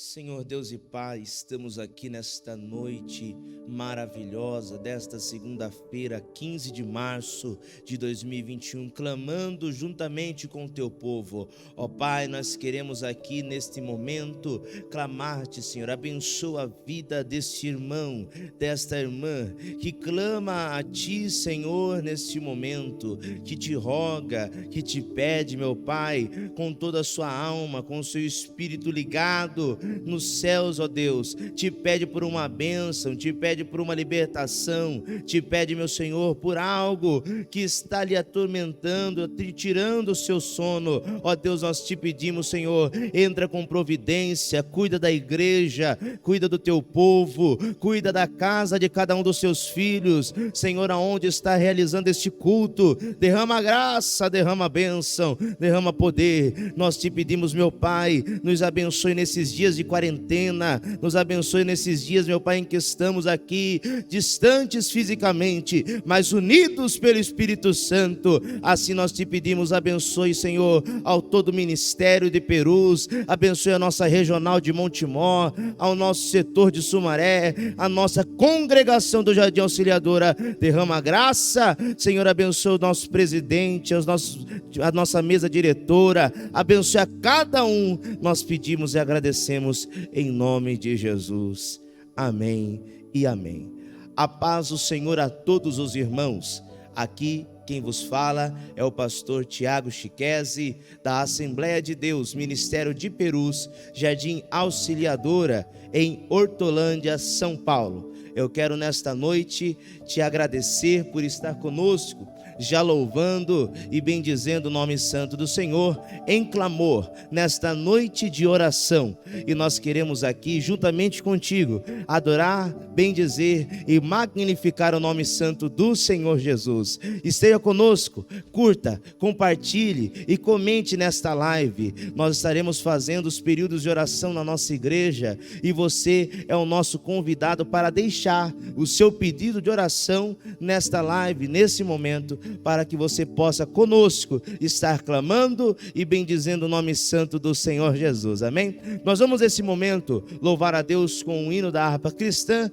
Senhor Deus e Pai, estamos aqui nesta noite maravilhosa desta segunda-feira, 15 de março de 2021, clamando juntamente com o teu povo. Ó Pai, nós queremos aqui neste momento clamar-te, Senhor, abençoa a vida deste irmão, desta irmã, que clama a ti, Senhor, neste momento, que te roga, que te pede, meu Pai, com toda a sua alma, com o seu espírito ligado nos céus, ó Deus, te pede por uma bênção, te pede por uma libertação, te pede, meu Senhor, por algo que está lhe atormentando, te tirando o seu sono. Ó Deus, nós te pedimos, Senhor, entra com providência, cuida da igreja, cuida do teu povo, cuida da casa de cada um dos seus filhos, Senhor, aonde está realizando este culto, derrama graça, derrama bênção, derrama poder. Nós te pedimos, meu Pai, nos abençoe nesses dias de quarentena, nos abençoe nesses dias, meu Pai, em que estamos aqui, distantes fisicamente, mas unidos pelo Espírito Santo. Assim nós te pedimos, abençoe, Senhor, ao todo o ministério de Perus, abençoe a nossa regional de Montemor, ao nosso setor de Sumaré, a nossa congregação do Jardim Auxiliadora, derrama graça, Senhor, abençoe o nosso presidente, a nossa mesa diretora, abençoe a cada um, nós pedimos e agradecemos em nome de Jesus, amém e amém. A paz do Senhor a todos os irmãos. Aqui quem vos fala é o pastor Tiago Chiquese, da Assembleia de Deus, Ministério de Perus, Jardim Auxiliadora, em Hortolândia, São Paulo. Eu quero nesta noite te agradecer por estar conosco, já louvando e bendizendo o nome santo do Senhor, em clamor, nesta noite de oração. E nós queremos aqui, juntamente contigo, adorar, bendizer e magnificar o nome santo do Senhor Jesus. Esteja conosco, curta, compartilhe e comente nesta live. Nós estaremos fazendo os períodos de oração na nossa igreja e você é o nosso convidado para deixar o seu pedido de oração nesta live, nesse momento, para que você possa conosco estar clamando e bendizendo o nome santo do Senhor Jesus, amém? Nós vamos nesse momento louvar a Deus com o hino da harpa cristã,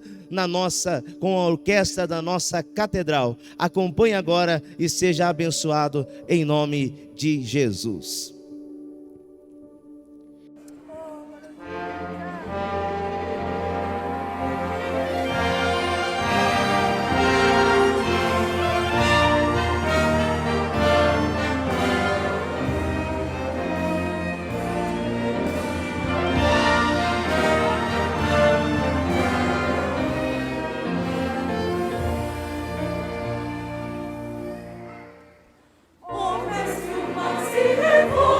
com a orquestra da nossa catedral. Acompanhe agora e seja abençoado em nome de Jesus. O mestre, o mal se revolta.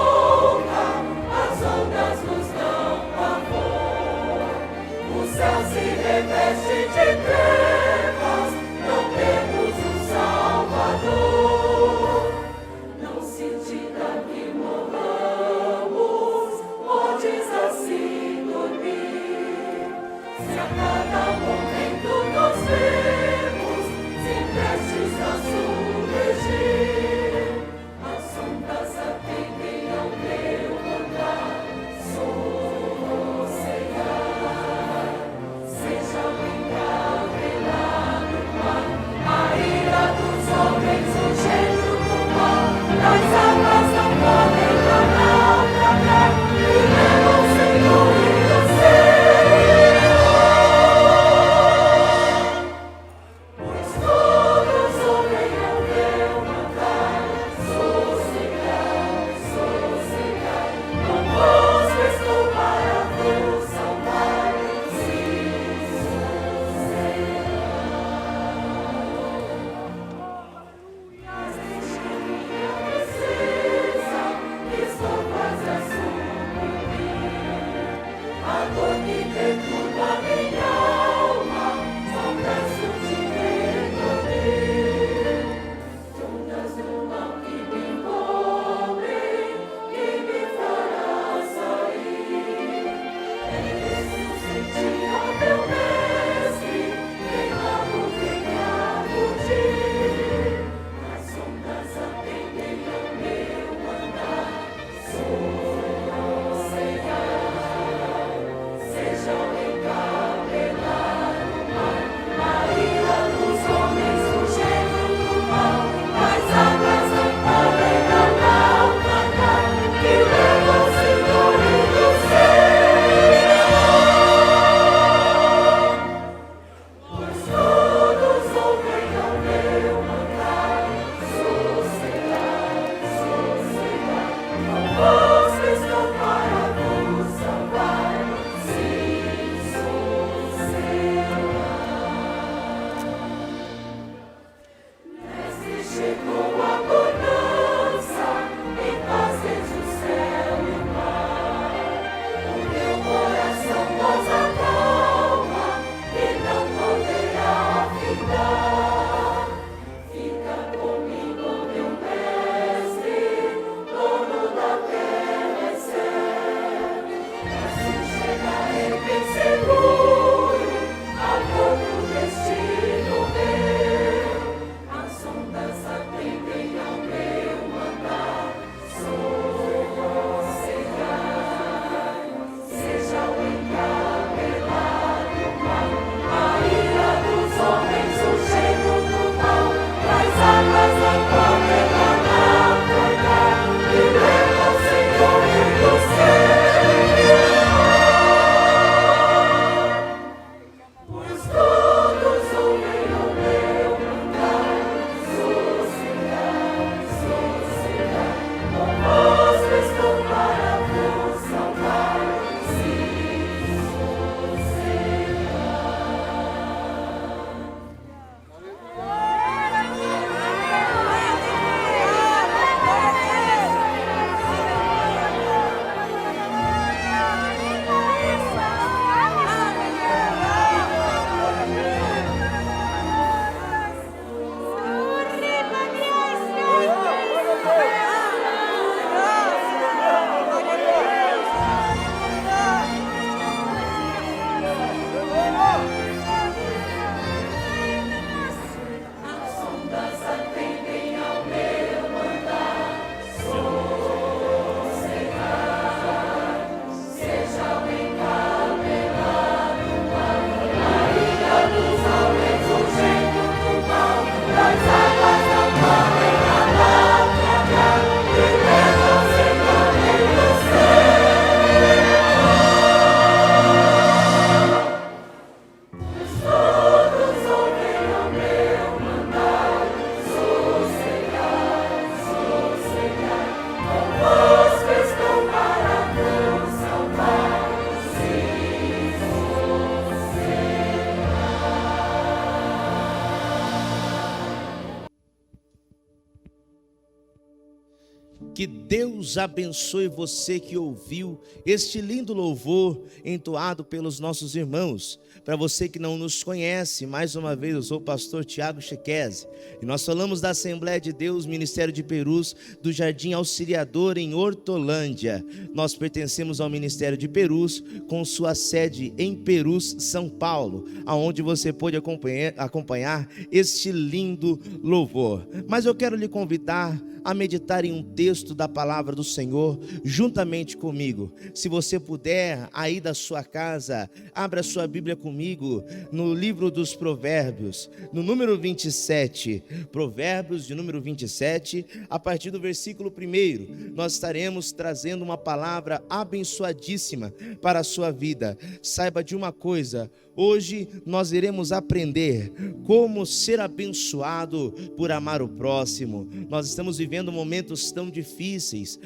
Que Deus abençoe você que ouviu este lindo louvor entoado pelos nossos irmãos. Para você que não nos conhece, mais uma vez eu sou o pastor Tiago Chequese e nós falamos da Assembleia de Deus, Ministério de Perus, do Jardim Auxiliador em Hortolândia. Nós pertencemos ao Ministério de Perus, com sua sede em Perus, São Paulo, aonde você pode acompanhar este lindo louvor. Mas eu quero lhe convidar a meditar em um texto da palavra do Senhor juntamente comigo. Se você puder, aí da sua casa, abra sua Bíblia comigo no livro dos Provérbios, no número 27, Provérbios de número 27, a partir do versículo 1, nós estaremos trazendo uma palavra abençoadíssima para a sua vida. Saiba de uma coisa: hoje nós iremos aprender como ser abençoado por amar o próximo. Nós estamos vivendo momentos tão difíceis,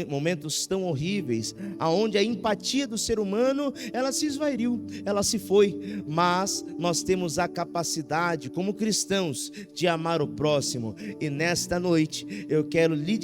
momentos tão horríveis, aonde a empatia do ser humano, ela se esvairiu, ela se foi, mas nós temos a capacidade como cristãos de amar o próximo. E nesta noite eu quero lhe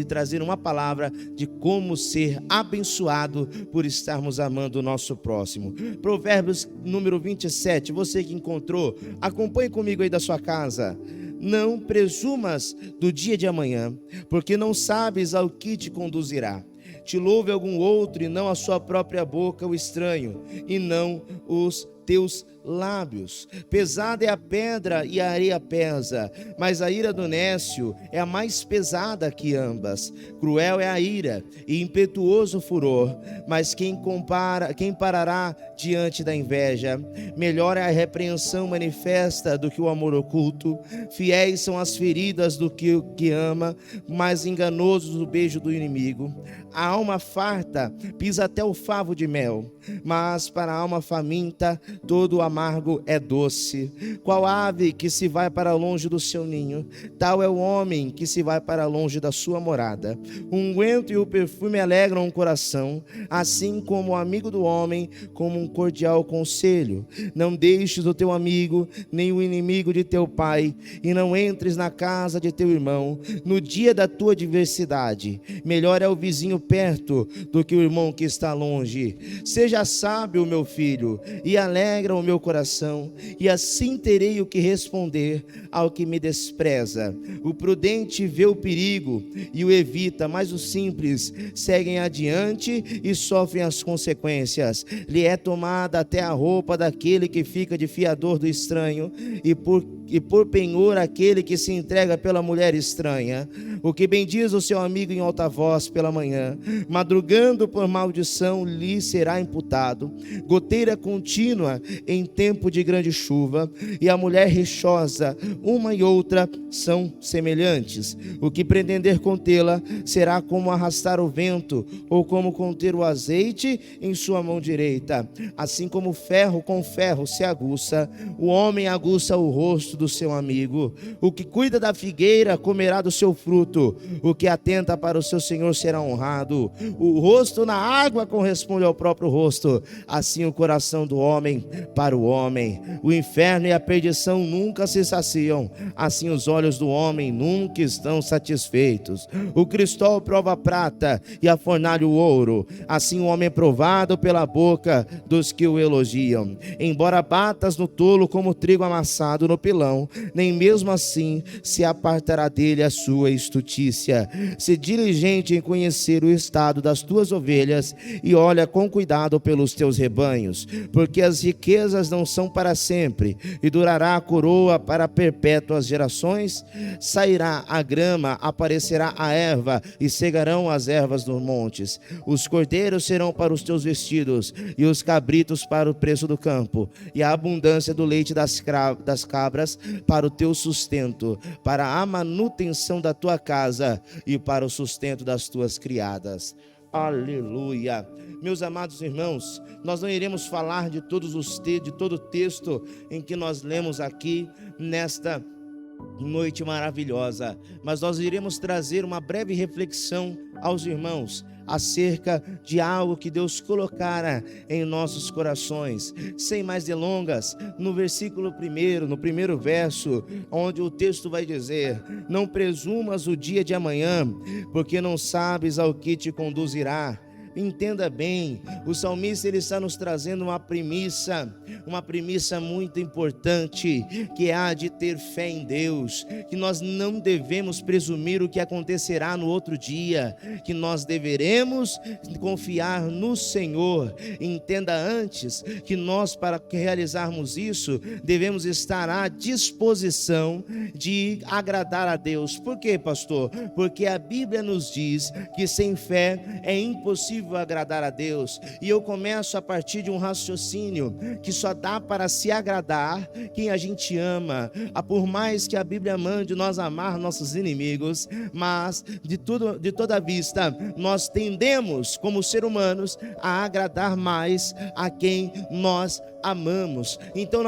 trazer uma palavra de como ser abençoado por estarmos amando o nosso próximo. Provérbios número 27, você que encontrou, acompanhe comigo aí da sua casa. Não presumas do dia de amanhã, porque não sabes ao que te conduzirá. Te louve algum outro e não a sua própria boca o estranho, e não os teus lábios. Pesada é a pedra e a areia pesa, mas a ira do nécio é a mais pesada que ambas. Cruel é a ira e impetuoso o furor, mas quem parará diante da inveja? Melhor é a repreensão manifesta do que o amor oculto. Fiéis são as feridas do que o que ama, mais enganoso o beijo do inimigo. A alma farta pisa até o favo de mel, mas para a alma faminta todo o amargo é doce. Qual ave que se vai para longe do seu ninho? Tal é o homem que se vai para longe da sua morada. O unguento e o perfume alegram o coração, assim como o amigo do homem, como um cordial conselho. Não deixes o teu amigo, nem o inimigo de teu pai, e não entres na casa de teu irmão no dia da tua adversidade. Melhor é o vizinho perto do que o irmão que está longe. Seja sábio, meu filho, e alegra o meu coração, e assim terei o que responder ao que me despreza. O prudente vê o perigo e o evita, mas os simples seguem adiante e sofrem as consequências. Lhe é tomada até a roupa daquele que fica de fiador do estranho, e por penhor aquele que se entrega pela mulher estranha. O que bendiz o seu amigo em alta voz pela manhã, madrugando por maldição lhe será imputado. Goteira contínua em tempo de grande chuva, e a mulher rixosa, uma e outra são semelhantes. O que pretender contê-la será como arrastar o vento, ou como conter o azeite em sua mão direita. Assim como ferro com ferro se aguça, o homem aguça o rosto do seu amigo. O que cuida da figueira comerá do seu fruto, o que atenta para o seu senhor será honrado. O rosto na água corresponde ao próprio rosto, assim o coração do homem para o homem. O inferno e a perdição nunca se saciam, assim os olhos do homem nunca estão satisfeitos. O cristal prova a prata e a fornalha o ouro, assim o homem é provado pela boca dos que o elogiam. Embora batas no tolo como trigo amassado no pilão, nem mesmo assim se apartará dele a sua estutícia. Se diligente em conhecer o estado das tuas ovelhas e olha com cuidado pelos teus rebanhos, porque as riquezas não são para sempre, e durará a coroa para perpétuas gerações. Sairá a grama, aparecerá a erva, e cegarão as ervas dos montes. Os cordeiros serão para os teus vestidos, e os cabritos para o preço do campo, e a abundância do leite das cabras para o teu sustento, para a manutenção da tua casa e para o sustento das tuas criadas. Aleluia. Meus amados irmãos, nós não iremos falar de todo o texto em que nós lemos aqui nesta noite maravilhosa, mas nós iremos trazer uma breve reflexão aos irmãos acerca de algo que Deus colocara em nossos corações. Sem mais delongas, no versículo 1, no primeiro verso, onde o texto vai dizer: não presumas o dia de amanhã, porque não sabes ao que te conduzirá. Entenda bem, o salmista ele está nos trazendo uma premissa muito importante, que é a de ter fé em Deus, que nós não devemos presumir o que acontecerá no outro dia, que nós deveremos confiar no Senhor. Entenda antes que nós, para realizarmos isso, devemos estar à disposição de agradar a Deus. Por quê, pastor? Porque a Bíblia nos diz que sem fé é impossível agradar a Deus. E eu começo a partir de um raciocínio que só dá para se agradar quem a gente ama. Por mais que a Bíblia mande nós amar nossos inimigos, mas de toda vista nós tendemos como seres humanos a agradar mais a quem nós amamos. Então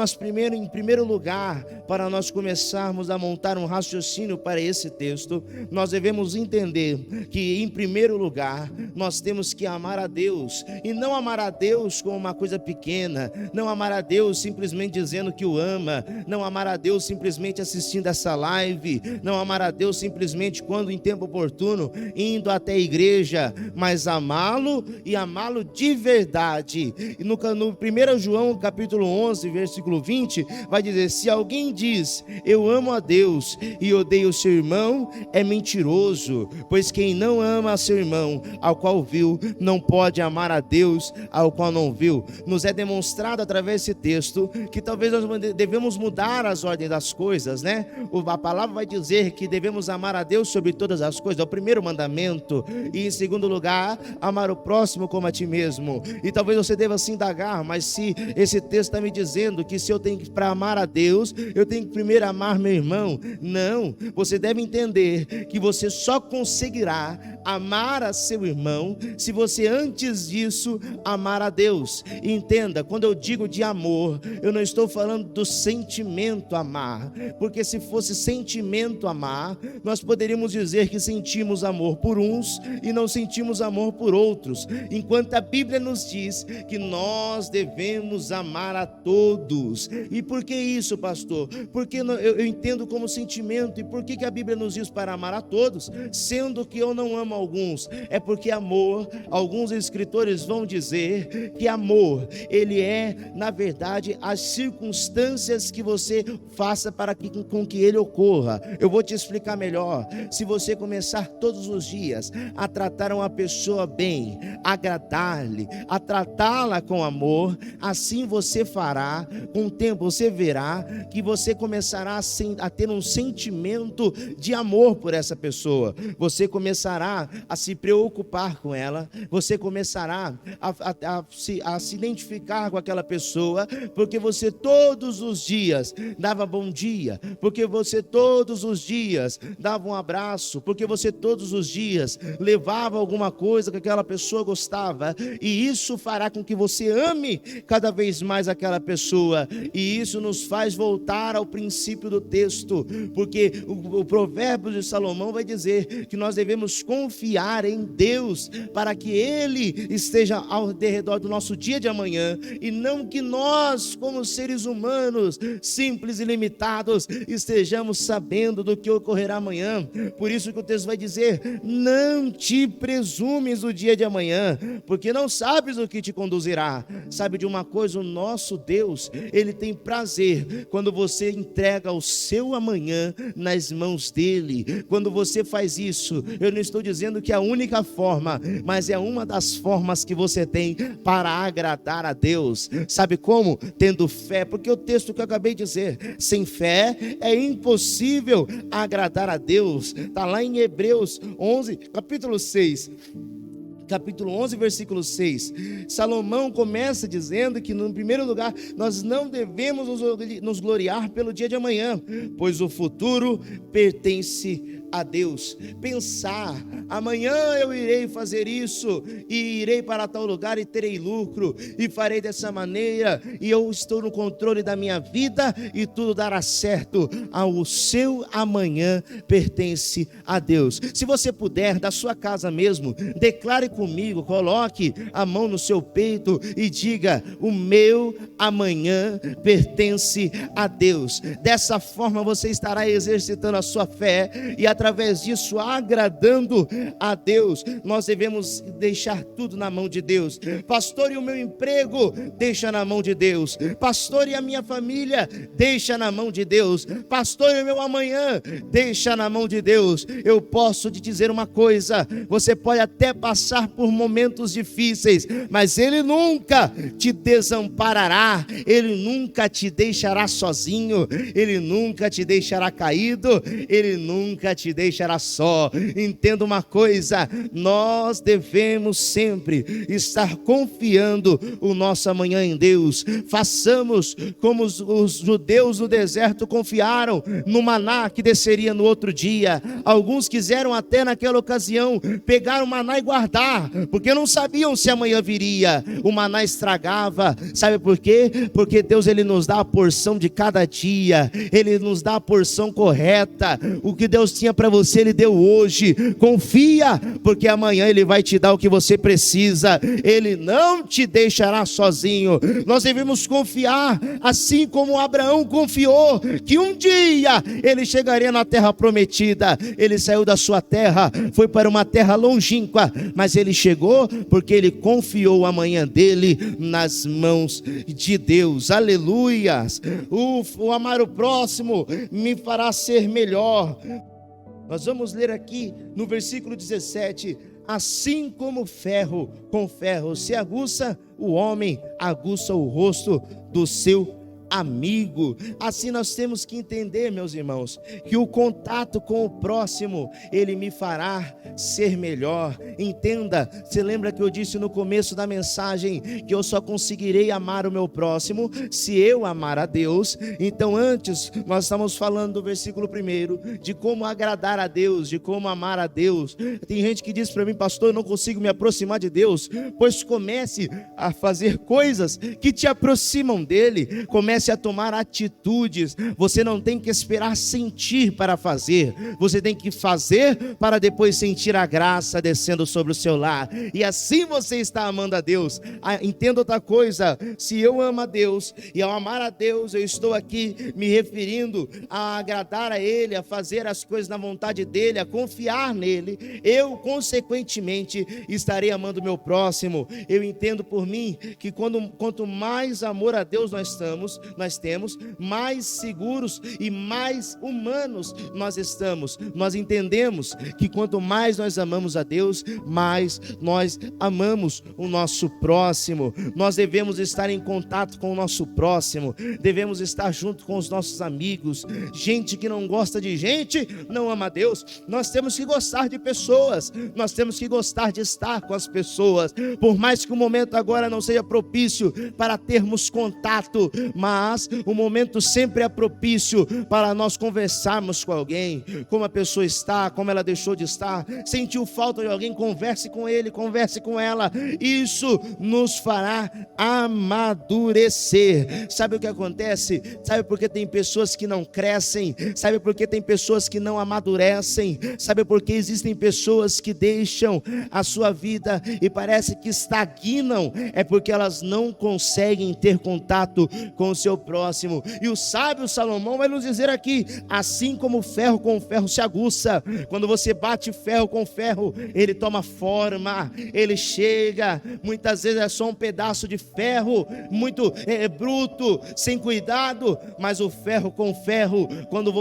em primeiro lugar, para nós começarmos a montar um raciocínio para esse texto, nós devemos entender que em primeiro lugar nós temos que amar a Deus, e não amar a Deus como uma coisa pequena, não amar a Deus simplesmente dizendo que o ama, não amar a Deus simplesmente assistindo essa live, não amar a Deus simplesmente quando em tempo oportuno indo até a igreja, mas amá-lo e amá-lo de verdade. E no 1 João capítulo 11 versículo 20 vai dizer: se alguém diz eu amo a Deus e odeio o seu irmão, é mentiroso, pois quem não ama a seu irmão ao qual viu, não pode amar a Deus ao qual não viu. Nos é demonstrado através desse texto que talvez nós devemos mudar as ordens das coisas, né? A palavra vai dizer que devemos amar a Deus sobre todas as coisas, é o primeiro mandamento, e em segundo lugar, amar o próximo como a ti mesmo. E talvez você deva se indagar: mas se esse texto está me dizendo que se eu tenho que, para amar a Deus, eu tenho que primeiro amar meu irmão? Não, você deve entender que você só conseguirá amar a seu irmão se você antes disso amar a Deus. E entenda, quando eu digo de amor, eu não estou falando do sentimento amar, porque se fosse sentimento amar, nós poderíamos dizer que sentimos amor por uns e não sentimos amor por outros, enquanto a Bíblia nos diz que nós devemos amar a todos. E por que isso, pastor? Porque eu entendo como sentimento. E por que a Bíblia nos diz para amar a todos, sendo que eu não amo alguns? É porque amor, alguns escritores vão dizer que amor, ele é, na verdade, as circunstâncias que você faça para com que ele ocorra. Eu vou te explicar melhor. Se você começar todos os dias a tratar uma pessoa bem, agradar-lhe, a tratá-la com amor, assim você fará. Com o tempo você verá que você começará a ter um sentimento de amor por essa pessoa. Você começará a se preocupar com ela, você começará a se identificar com aquela pessoa, porque você todos os dias dava bom dia, porque você todos os dias dava um abraço, porque você todos os dias levava alguma coisa que aquela pessoa gostava, e isso fará com que você ame cada vez mais aquela pessoa. E isso nos faz voltar ao princípio do texto, porque o provérbio de Salomão vai dizer que nós devemos confiar em Deus para que Ele esteja ao redor do nosso dia de amanhã, e não que nós, como seres humanos simples e limitados, estejamos sabendo do que ocorrerá amanhã. Por isso que o texto vai dizer: não te presumes o dia de amanhã, porque não sabes o que te conduzirá. Sabe de uma coisa? O nosso Deus, Ele tem prazer quando você entrega o seu amanhã nas mãos dEle. Quando você faz isso, eu não estou dizendo que é a única forma, mas é uma das formas que você tem para agradar a Deus. Sabe como? Tendo fé, porque o texto que eu acabei de dizer, sem fé é impossível agradar a Deus. Está lá em Hebreus 11, capítulo 6. Capítulo 11, versículo 6, Salomão começa dizendo que, no primeiro lugar, nós não devemos nos gloriar pelo dia de amanhã, pois o futuro pertence a Deus. Pensar: amanhã eu irei fazer isso, e irei para tal lugar e terei lucro, e farei dessa maneira, e eu estou no controle da minha vida, e tudo dará certo. O seu amanhã pertence a Deus. Se você puder, da sua casa mesmo, declare com comigo, coloque a mão no seu peito e diga: o meu amanhã pertence a Deus. Dessa forma você estará exercitando a sua fé e através disso agradando a Deus. Nós devemos deixar tudo na mão de Deus. Pastor, e o meu emprego? Deixa na mão de Deus. Pastor, e a minha família? Deixa na mão de Deus. Pastor, e o meu amanhã? Deixa na mão de Deus. Eu posso te dizer uma coisa: você pode até passar por momentos difíceis, mas Ele nunca te desamparará, Ele nunca te deixará sozinho, Ele nunca te deixará caído, Ele nunca te deixará só. Entenda uma coisa: nós devemos sempre estar confiando o nosso amanhã em Deus. Façamos como os judeus no deserto confiaram no maná que desceria no outro dia. Alguns quiseram até naquela ocasião pegar o maná e guardar, porque não sabiam se amanhã viria. O maná estragava. Sabe por quê? Porque Deus, Ele nos dá a porção de cada dia, Ele nos dá a porção correta. O que Deus tinha para você, Ele deu hoje. Confia, porque amanhã Ele vai te dar o que você precisa. Ele não te deixará sozinho. Nós devemos confiar, assim como Abraão confiou que um dia ele chegaria na terra prometida. Ele saiu da sua terra, foi para uma terra longínqua, mas ele chegou porque ele confiou o amanhã dele nas mãos de Deus. Aleluias! O amar o próximo me fará ser melhor. Nós vamos ler aqui no versículo 17: assim como ferro com ferro se aguça, o homem aguça o rosto do seu amigo. Assim nós temos que entender, meus irmãos, que o contato com o próximo, ele me fará ser melhor. Entenda, você lembra que eu disse no começo da mensagem que eu só conseguirei amar o meu próximo se eu amar a Deus? Então antes nós estamos falando do versículo 1 de como agradar a Deus, de como amar a Deus. Tem gente que diz para mim: pastor, eu não consigo me aproximar de Deus. Pois comece a fazer coisas que te aproximam dele. Comece a tomar atitudes. Você não tem que esperar sentir para fazer, você tem que fazer para depois sentir a graça descendo sobre o seu lar, e assim você está amando a Deus. Entenda outra coisa: se eu amo a Deus e ao amar a Deus, eu estou aqui me referindo a agradar a Ele, a fazer as coisas na vontade dEle, a confiar nele, eu consequentemente estarei amando o meu próximo. Eu entendo por mim que quanto mais amor a Deus nós temos, mais seguros e mais humanos nós estamos. Nós entendemos que quanto mais nós amamos a Deus, mais nós amamos o nosso próximo. Nós devemos estar em contato com o nosso próximo, devemos estar junto com os nossos amigos. Gente que não gosta de gente não ama a Deus. Nós temos que gostar de pessoas, nós temos que gostar de estar com as pessoas, por mais que o momento agora não seja propício para termos contato, mas o momento sempre é propício para nós conversarmos com alguém, como a pessoa está, como ela deixou de estar. Sentiu falta de alguém? Converse com ele, converse com ela. Isso nos fará amadurecer. Sabe o que acontece? Sabe por que tem pessoas que não crescem? Sabe por que tem pessoas que não amadurecem? Sabe por que existem pessoas que deixam a sua vida e parece que estagnam? É porque elas não conseguem ter contato com o seu próximo. E o sábio Salomão vai nos dizer aqui: assim como o ferro com o ferro se aguça. Quando você bate ferro com ferro, ele toma forma, ele chega. Muitas vezes é só um pedaço de ferro, muito bruto, sem cuidado. Mas o ferro com ferro, quando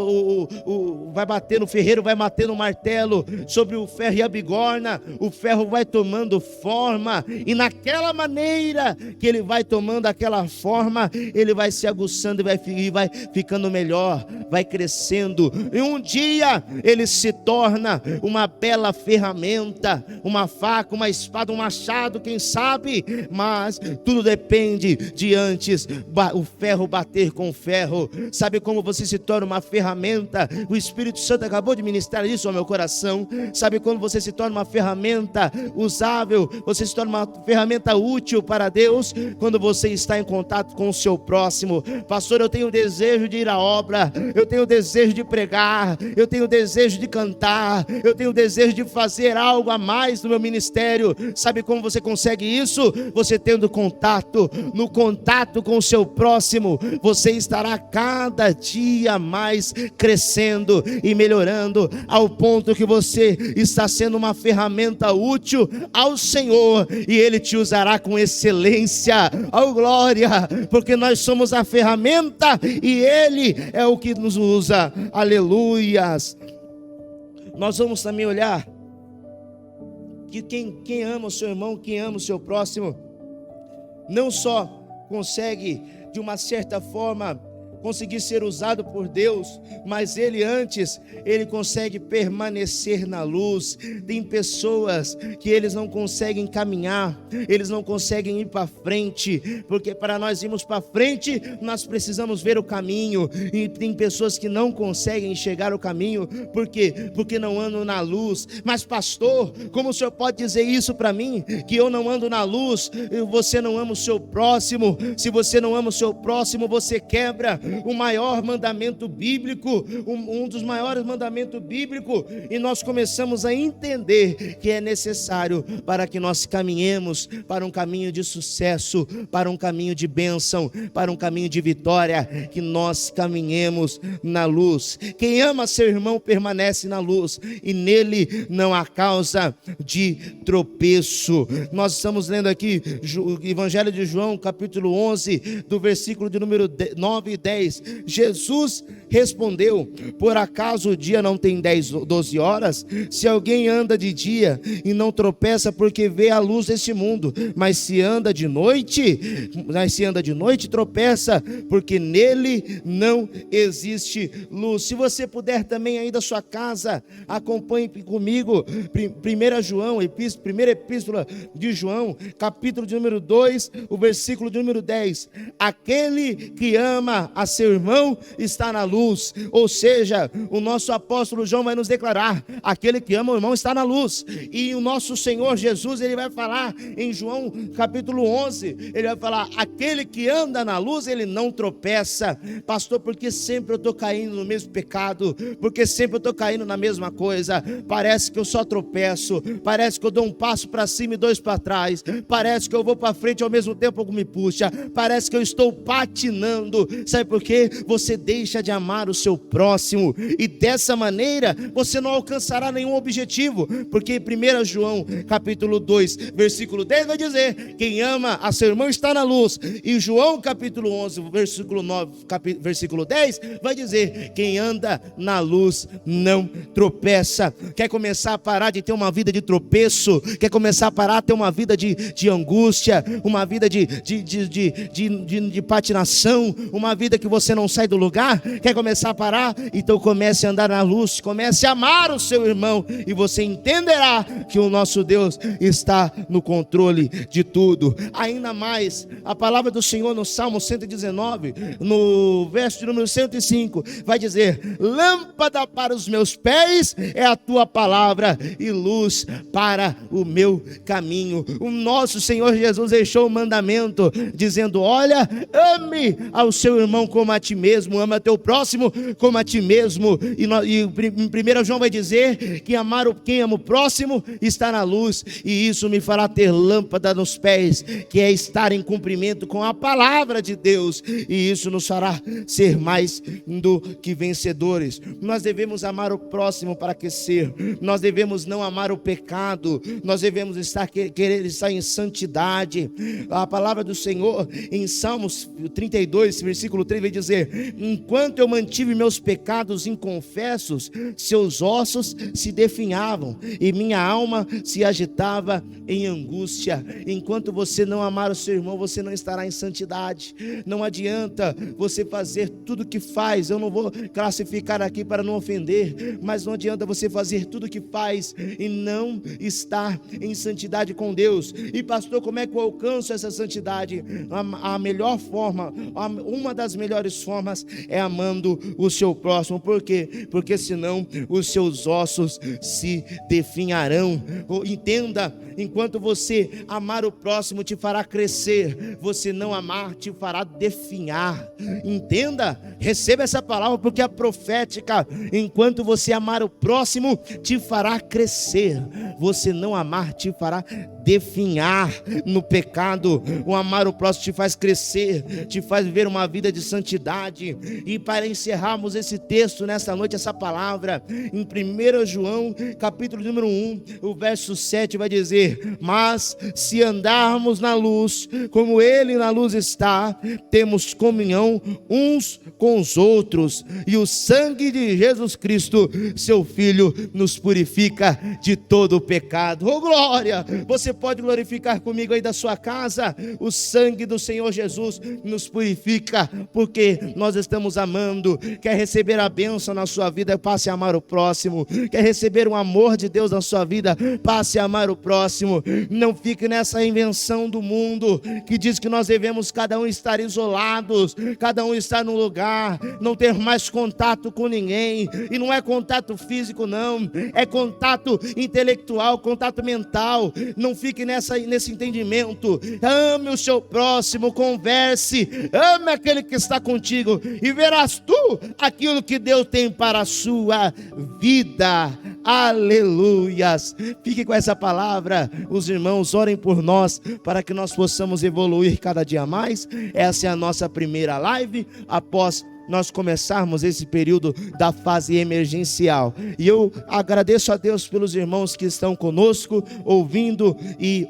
vai bater no ferreiro, vai bater no martelo sobre o ferro e a bigorna, o ferro vai tomando forma, e naquela maneira que ele vai tomando aquela forma, ele vai se aguçando e vai ficando melhor, vai crescendo, e um dia ele se torna uma bela ferramenta, uma faca, uma espada, um machado, quem sabe. Mas tudo depende de antes o ferro bater com o ferro. Sabe como você se torna uma ferramenta? O Espírito Santo acabou de ministrar isso ao meu coração. Sabe quando você se torna uma ferramenta usável, você se torna uma ferramenta útil para Deus? Quando você está em contato com o seu próximo. próximo. Pastor, eu tenho desejo de ir à obra, eu tenho desejo de pregar, eu tenho desejo de cantar, eu tenho desejo de fazer algo a mais no meu ministério. Sabe como você consegue isso? Você tendo contato. No contato com o seu próximo, você estará cada dia mais crescendo e melhorando, ao ponto que você está sendo uma ferramenta útil ao Senhor, e Ele te usará com excelência. Oh glória, porque nós somos a ferramenta e Ele é o que nos usa. Aleluias. Nós vamos também olhar que quem ama o seu irmão, quem ama o seu próximo, não só consegue de uma certa forma conseguir ser usado por Deus, mas ele consegue permanecer na luz. Tem pessoas que eles não conseguem caminhar, eles não conseguem ir para frente, porque para nós irmos para frente, nós precisamos ver o caminho, e tem pessoas que não conseguem enxergar o caminho, por quê? Porque não andam na luz. Mas pastor, como o senhor pode dizer isso para mim, que eu não ando na luz? Você não ama o seu próximo. Se você não ama o seu próximo, você quebra o maior mandamento bíblico, um dos maiores mandamentos bíblicos, e nós começamos a entender que é necessário para que nós caminhemos para um caminho de sucesso, para um caminho de bênção, para um caminho de vitória, que nós caminhemos na luz. Quem ama seu irmão permanece na luz, e nele não há causa de tropeço. Nós estamos lendo aqui o Evangelho de João, capítulo 11, do versículo de número 9 e 10. Jesus respondeu: por acaso o dia não tem 12 horas? Se alguém anda de dia e não tropeça, porque vê a luz desse mundo, mas se anda de noite, tropeça, porque nele não existe luz. Se você puder também aí da sua casa, acompanhe comigo 1 João, primeira epístola de João, capítulo de número 2, o versículo de número 10. Aquele que ama a seu irmão está na luz. Ou seja, o nosso apóstolo João vai nos declarar: aquele que ama o irmão está na luz. E o nosso Senhor Jesus, ele vai falar em João capítulo 11, ele vai falar: aquele que anda na luz, ele não tropeça. Pastor, porque sempre eu estou caindo no mesmo pecado, porque sempre eu estou caindo na mesma coisa, parece que eu só tropeço, parece que eu dou um passo para cima e dois para trás, parece que eu vou para frente ao mesmo tempo que me puxa, parece que eu estou patinando. Sabe por quê? Você deixa de amar o seu próximo, e dessa maneira você não alcançará nenhum objetivo, porque 1 João capítulo 2 versículo 10 vai dizer: quem ama a seu irmão está na luz. E João capítulo 11 versículo 9, versículo 10 vai dizer: quem anda na luz não tropeça. Quer começar a parar de ter uma vida de tropeço? Quer começar a parar de ter uma vida de angústia, uma vida de patinação, uma vida que você não sai do lugar? Quer começar a parar? Então comece a andar na luz, comece a amar o seu irmão, e você entenderá que o nosso Deus está no controle de tudo. Ainda mais, a palavra do Senhor no Salmo 119, no verso de número 105, vai dizer: lâmpada para os meus pés é a tua palavra, e luz para o meu caminho. O nosso Senhor Jesus deixou o mandamento dizendo: olha, ame ao seu irmão como a ti mesmo, ama teu próximo como a ti mesmo. E em 1 João vai dizer que quem ama o próximo está na luz, e isso me fará ter lâmpada nos pés, que é estar em cumprimento com a palavra de Deus, e isso nos fará ser mais do que vencedores. Nós devemos amar o próximo para crescer, nós devemos não amar o pecado, nós devemos querer estar em santidade. A palavra do Senhor em Salmos 32, versículo 3 vai dizer: enquanto eu mantive meus pecados inconfessos, seus ossos se definhavam e minha alma se agitava em angústia. Enquanto você não amar o seu irmão, você não estará em santidade. Não adianta você fazer tudo que faz, eu não vou classificar aqui para não ofender, mas não adianta você fazer tudo que faz e não estar em santidade com Deus. E pastor, como é que eu alcanço essa santidade? A melhor forma, uma das melhores melhores formas é amando o seu próximo. Por quê? Porque senão os seus ossos se definharão. Entenda, enquanto você amar o próximo te fará crescer, você não amar te fará definhar. Entenda, receba essa palavra porque é profética. Enquanto você amar o próximo te fará crescer, você não amar te fará definhar no pecado. O amar o próximo te faz crescer, te faz viver uma vida de santidade. E para encerrarmos esse texto nessa noite, essa palavra, em 1 João capítulo número 1, o verso 7 vai dizer: mas se andarmos na luz, como ele na luz está, temos comunhão uns com os outros, e o sangue de Jesus Cristo, seu Filho, nos purifica de todo o pecado. Oh glória! Você pode glorificar comigo aí da sua casa. O sangue do Senhor Jesus nos purifica, porque nós estamos amando. Quer receber a bênção na sua vida? Passe a amar o próximo. Quer receber o amor de Deus na sua vida? Passe a amar o próximo. Não fique nessa invenção do mundo que diz que nós devemos cada um estar isolados, cada um estar num lugar, não ter mais contato com ninguém. E não é contato físico não, é contato intelectual, contato mental. Não fique nesse entendimento. Ame o seu próximo, converse, ame aquele que está contigo, e verás tu aquilo que Deus tem para a sua vida. Aleluias. Fique com essa palavra. Os irmãos orem por nós, para que nós possamos evoluir cada dia mais. Essa é a nossa primeira live após nós começarmos esse período da fase emergencial. E eu agradeço a Deus pelos irmãos que estão conosco, ouvindo e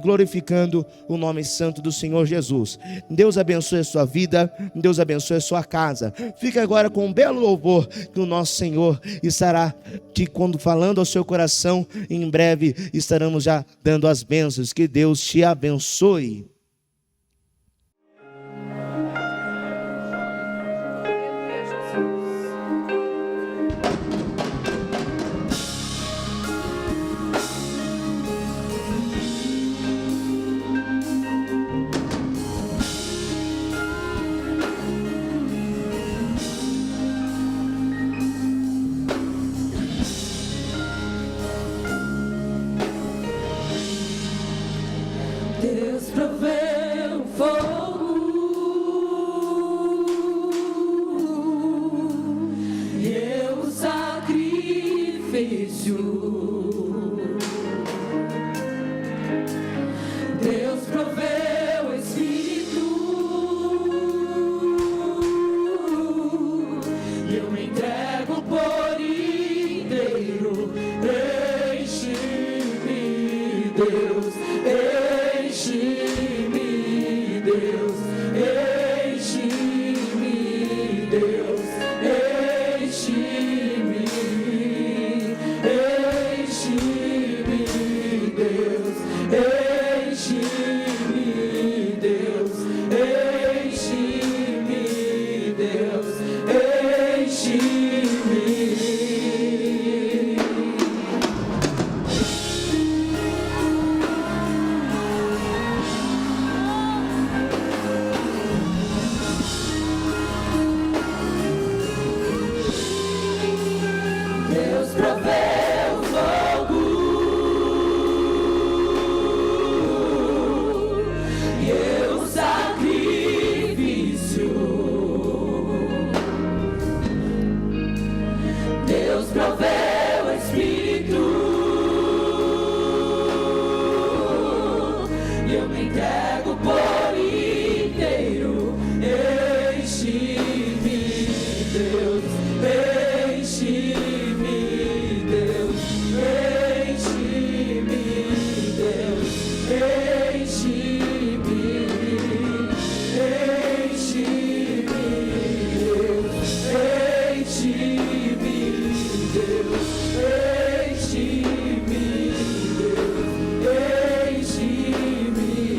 glorificando o nome santo do Senhor Jesus. Deus abençoe a sua vida, Deus abençoe a sua casa. Fique agora com um belo louvor que o nosso Senhor estará quando falando ao seu coração. Em breve estaremos já dando as bênçãos. Que Deus te abençoe. Deus proveu fogo e eu sacrifício. Deus proveu Espírito e eu me entrego por inteiro. Enche-me, Deus. Enche-me, Deus, enche-me, Deus, enche-me, enche-me, Deus, enche-me, Deus, enche-me, Deus, enche-me. Proveu fogo e eu sacrifício. Deus proveu Espírito e eu me entrego por inteiro. Enche-me, Deus, enche-me, Deus, enche-me, Deus, enche-me, enche-me, Deus, enche-me, Deus, enche-me, Deus, enche-me,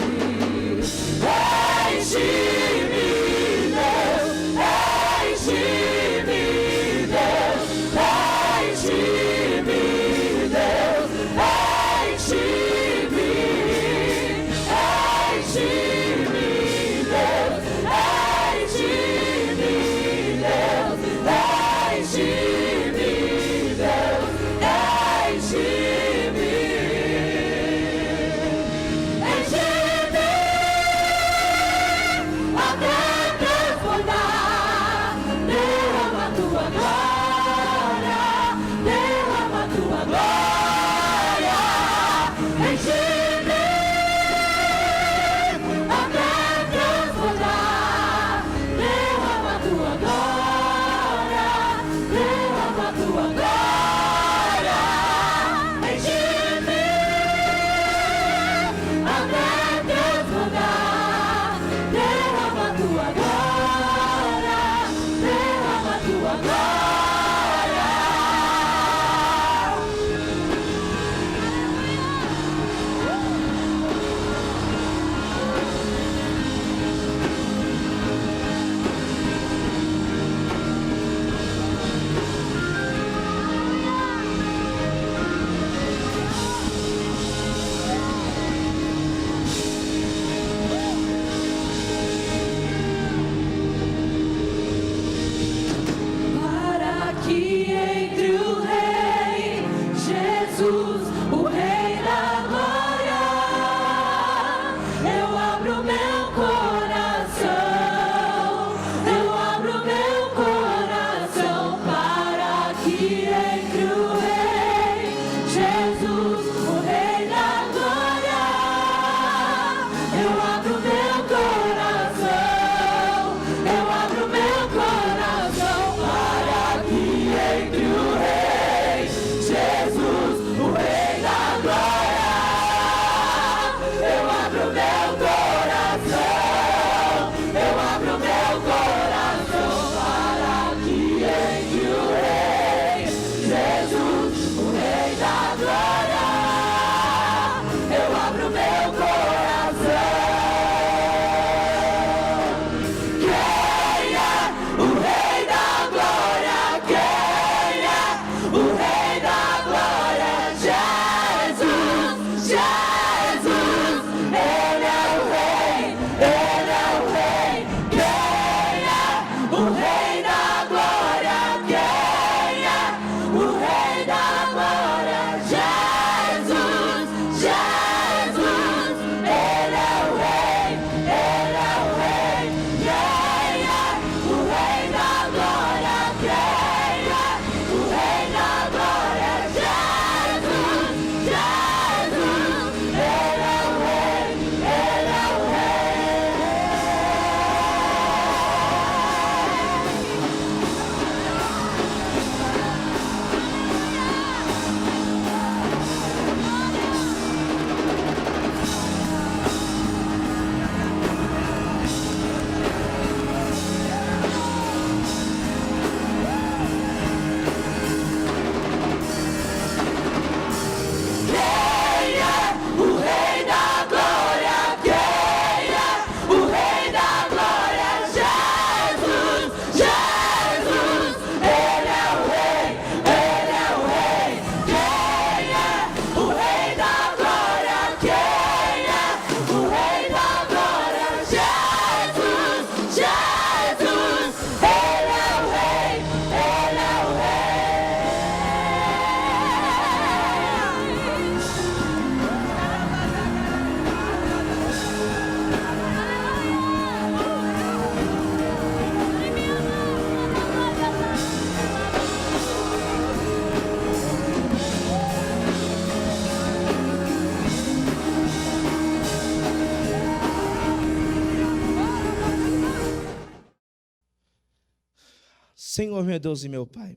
Senhor, meu Deus e meu Pai,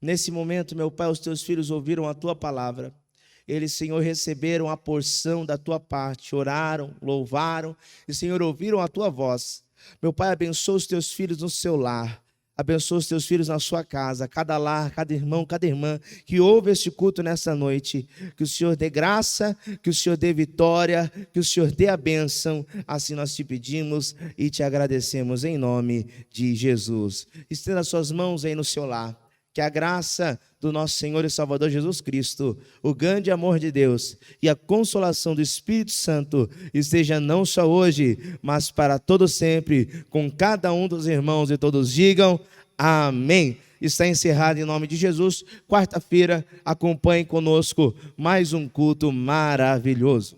nesse momento, meu Pai, os teus filhos ouviram a tua palavra. Eles, Senhor, receberam a porção da tua parte, oraram, louvaram e, Senhor, ouviram a tua voz. Meu Pai, abençoa os teus filhos no seu lar. Abençoa os teus filhos na sua casa, cada lar, cada irmão, cada irmã que ouve este culto nessa noite. Que o Senhor dê graça, que o Senhor dê vitória, que o Senhor dê a bênção. Assim nós te pedimos e te agradecemos em nome de Jesus. Estenda suas mãos aí no seu lar. Que a graça do nosso Senhor e Salvador Jesus Cristo, o grande amor de Deus e a consolação do Espírito Santo esteja não só hoje, mas para todo sempre, com cada um dos irmãos, e todos digam amém. Está encerrado em nome de Jesus. Quarta-feira, acompanhe conosco mais um culto maravilhoso.